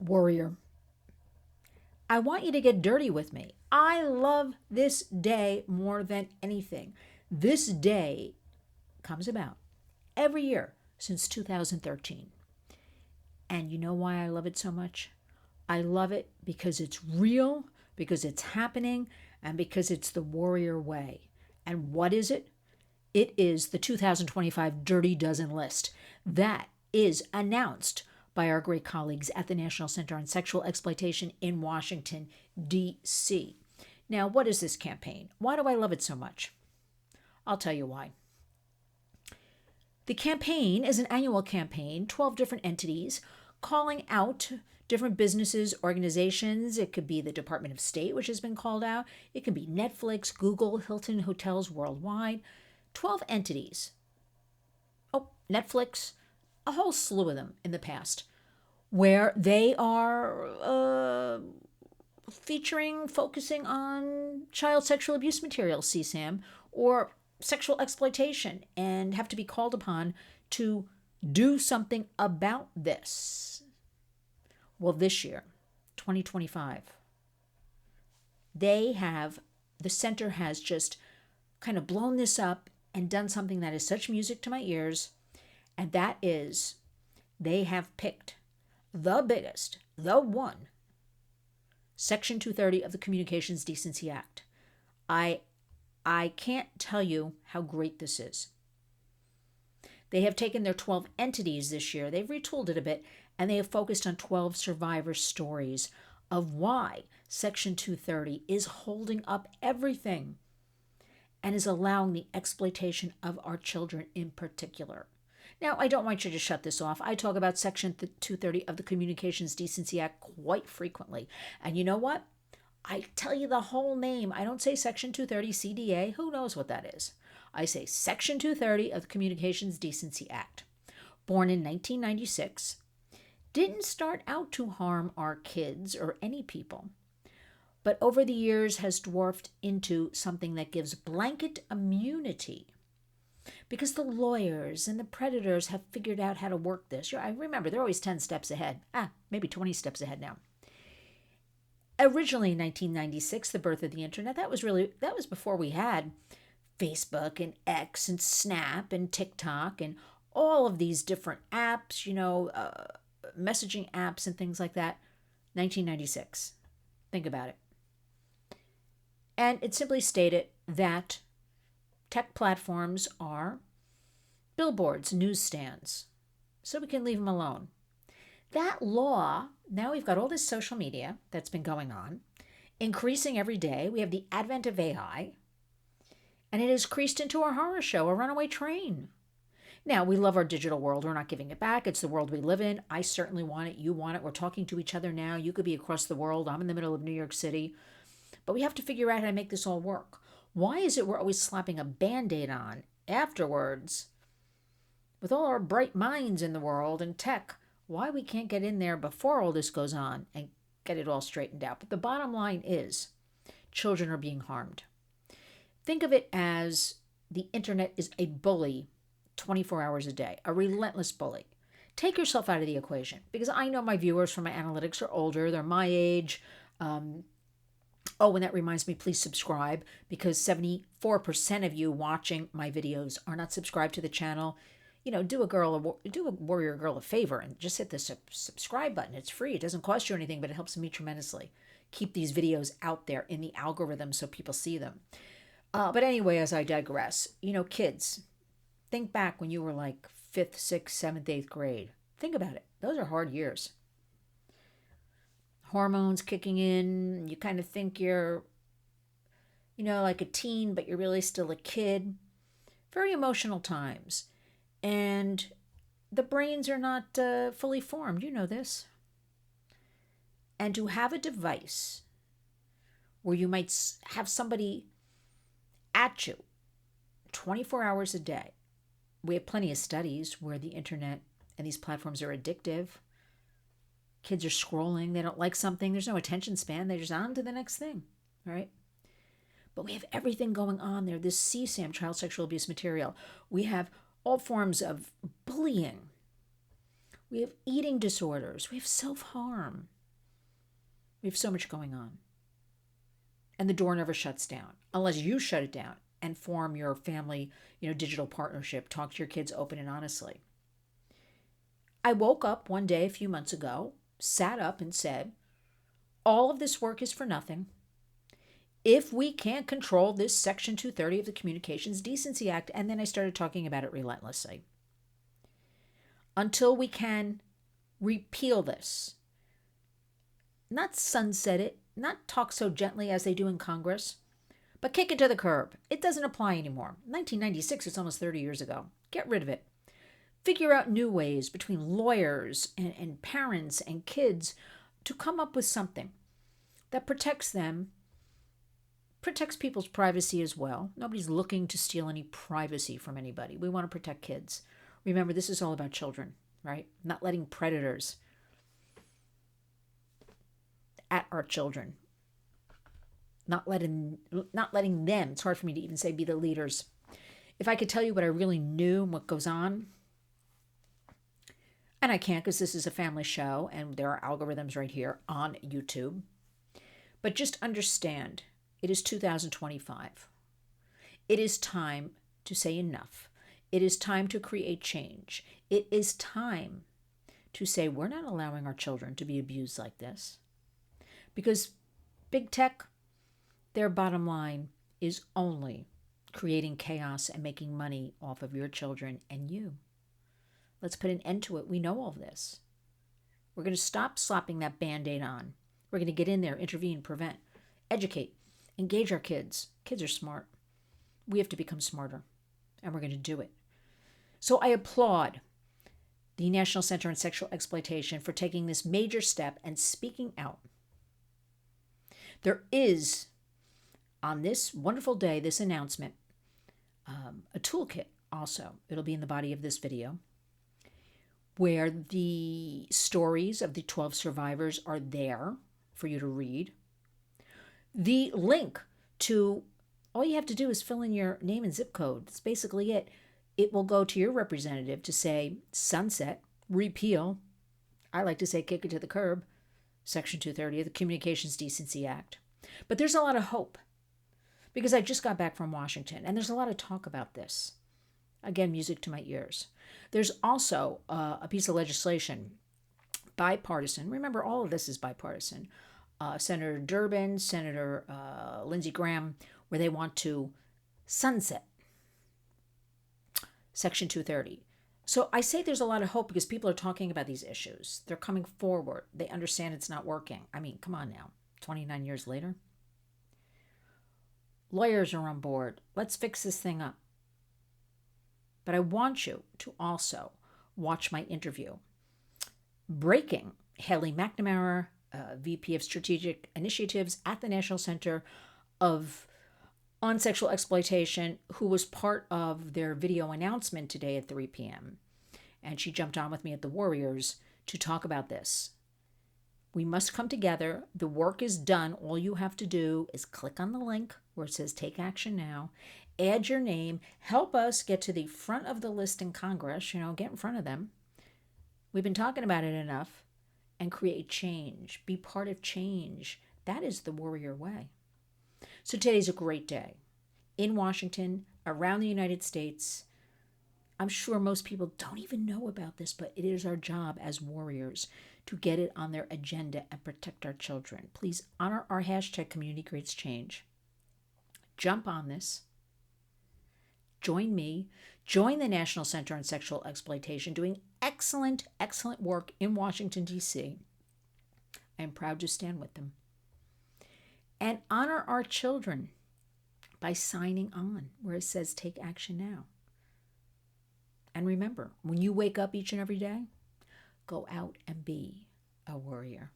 Warrior, I want you to get dirty with me. I love this day more than anything. This day comes about every year since 2013. And you know why I love it so much? I love it because it's real, because it's happening, and because it's the warrior way. And what is it? It is the 2025 Dirty Dozen list that is announced by our great colleagues at the National Center on Sexual Exploitation in Washington, D.C. Now, what is this campaign? Why do I love it so much? I'll tell you why. The campaign is an annual campaign, 12 different entities calling out different businesses, organizations. It could be the Department of State, which has been called out. It could be Netflix, Google, Hilton Hotels Worldwide. 12 entities. Oh, Netflix, a whole slew of them in the past, where they are focusing on child sexual abuse material, CSAM, or sexual exploitation, and have to be called upon to do something about this. Well, this year, 2025, the center has just kind of blown this up and done something that is such music to my ears, and that is they have picked the biggest, the one, Section 230 of the Communications Decency Act. I can't tell you how great this is. They have taken their 12 entities this year, they've retooled it a bit, and they have focused on 12 survivor stories of why Section 230 is holding up everything and is allowing the exploitation of our children in particular. Now, I don't want you to shut this off. I talk about Section 230 of the Communications Decency Act quite frequently. And you know what? I tell you the whole name. I don't say Section 230 CDA. Who knows what that is? I say Section 230 of the Communications Decency Act. Born in 1996, didn't start out to harm our kids or any people, but over the years has dwarfed into something that gives blanket immunity because the lawyers and the predators have figured out how to work this. I remember they're always 10 steps ahead. Maybe 20 steps ahead now. Originally in 1996, the birth of the internet, that was before we had Facebook and X and Snap and TikTok and all of these different apps, messaging apps and things like that. 1996. Think about it. And it simply stated that tech platforms are billboards, newsstands, so we can leave them alone. That law, now we've got all this social media that's been going on, increasing every day. We have the advent of AI, and it has creased into our horror show, a runaway train. Now, we love our digital world. We're not giving it back. It's the world we live in. I certainly want it. You want it. We're talking to each other now. You could be across the world. I'm in the middle of New York City. But we have to figure out how to make this all work. Why is it we're always slapping a Band-Aid on afterwards? With all our bright minds in the world and tech, why we can't get in there before all this goes on and get it all straightened out. But the bottom line is children are being harmed. Think of it as the internet is a bully 24 hours a day, a relentless bully. Take yourself out of the equation, because I know my viewers from my analytics are older. They're my age. And that reminds me, please subscribe, because 74% of you watching my videos are not subscribed to the channel. Do a warrior girl a favor and just hit the subscribe button. It's free. It doesn't cost you anything, but it helps me tremendously. Keep these videos out there in the algorithm so people see them. But anyway, as I digress, kids, think back when you were like 5th, 6th, 7th, 8th grade. Think about it. Those are hard years. Hormones kicking in. You kind of think you're, like a teen, but you're really still a kid. Very emotional times. And the brains are not fully formed. You know this. And to have a device where you might have somebody at you 24 hours a day. We have plenty of studies where the internet and these platforms are addictive. Kids are scrolling. They don't like something. There's no attention span. They're just on to the next thing, right? But we have everything going on there. This CSAM, child sexual abuse material. We have all forms of bullying. We have eating disorders. We have self-harm. We have so much going on. And the door never shuts down unless you shut it down and form your family, digital partnership. Talk to your kids open and honestly. I woke up one day a few months ago, sat up and said, all of this work is for nothing. If we can't control this Section 230 of the Communications Decency Act, and then I started talking about it relentlessly. Until we can repeal this, not sunset it, not talk so gently as they do in Congress, but kick it to the curb. It doesn't apply anymore. 1996, it's almost 30 years ago. Get rid of it. Figure out new ways between lawyers and parents and kids to come up with something that protects them, protects people's privacy as well. Nobody's looking to steal any privacy from anybody. We want to protect kids. Remember, this is all about children, right? Not letting predators at our children. Not letting them, it's hard for me to even say, be the leaders. If I could tell you what I really knew and what goes on, and I can't because this is a family show and there are algorithms right here on YouTube. But just understand, it is 2025. It is time to say enough. It is time to create change. It is time to say we're not allowing our children to be abused like this. Because big tech, their bottom line is only creating chaos and making money off of your children and you. Let's put an end to it. We know all this. We're going to stop slapping that Band-Aid on. We're going to get in there, intervene, prevent, educate, engage our kids. Kids are smart. We have to become smarter, and we're going to do it. So I applaud the National Center on Sexual Exploitation for taking this major step and speaking out. There is, on this wonderful day, this announcement, a toolkit also. It'll be in the body of this video, where the stories of the 12 survivors are there for you to read. The link to, all you have to do is fill in your name and zip code. That's basically it. It will go to your representative to say sunset, repeal. I like to say kick it to the curb, Section 230 of the Communications Decency Act. But there's a lot of hope because I just got back from Washington and there's a lot of talk about this. Again, music to my ears. There's also a piece of legislation, bipartisan. Remember, all of this is bipartisan. Senator Durbin, Senator Lindsey Graham, where they want to sunset Section 230. So I say there's a lot of hope because people are talking about these issues. They're coming forward. They understand it's not working. I mean, come on now, 29 years later. Lawyers are on board. Let's fix this thing up. But I want you to also watch my interview. Breaking, Haley McNamara, VP of Strategic Initiatives at the National Center on Sexual Exploitation, who was part of their video announcement today at 3 p.m. And she jumped on with me at the Warriors to talk about this. We must come together. The work is done. All you have to do is click on the link where it says Take Action Now. Add your name, help us get to the front of the list in Congress, get in front of them. We've been talking about it enough, and create change. Be part of change. That is the warrior way. So today's a great day. In Washington, around the United States, I'm sure most people don't even know about this, but it is our job as warriors to get it on their agenda and protect our children. Please honor our hashtag Community Creates Change. Jump on this. Join me. Join the National Center on Sexual Exploitation, doing excellent, excellent work in Washington, D.C. I am proud to stand with them. And honor our children by signing on where it says Take Action Now. And remember, when you wake up each and every day, go out and be a warrior.